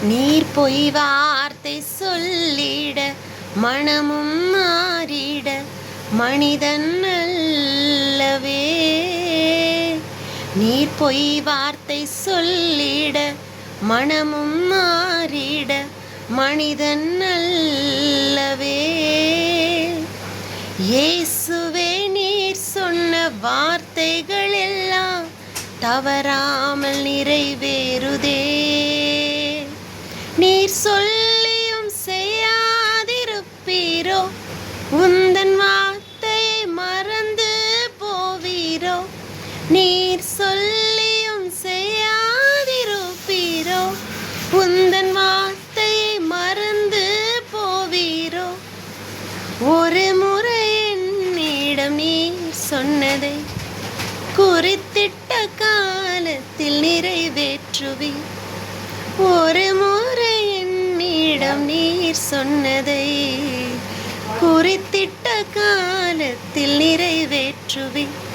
நீர் பொய் வார்த்தை சொல்லிட மனமும் மாறிட மனிதன் அல்லவே. நீர் பொய் வார்த்தை சொல்லிட மனமும் மாறிட மனிதன் அல்லவே. இயேசுவே நீர் சொன்ன வார்த்தைகள் எல்லாம் தவறாமல் நிறைவேறுதே. நீர் சொல்லியும் செய்யாதிருப்பீரோ, உந்தன் வார்த்தையை மறந்து போவீரோ. நீர் சொல்லியும் செய்யாதிருப்பீரோ, உந்தன் வார்த்தையை மறந்து போவீரோ. ஒரு முறை என்னிடம் நீர் சொன்னதை குறித்திட்ட காலத்தில் நிறைவேற்றுவீர். ஒரு முறை என்னிடம் நீர் சொன்னதை குறித்திட்ட காலத்தில் நிறைவேற்றுவீர்.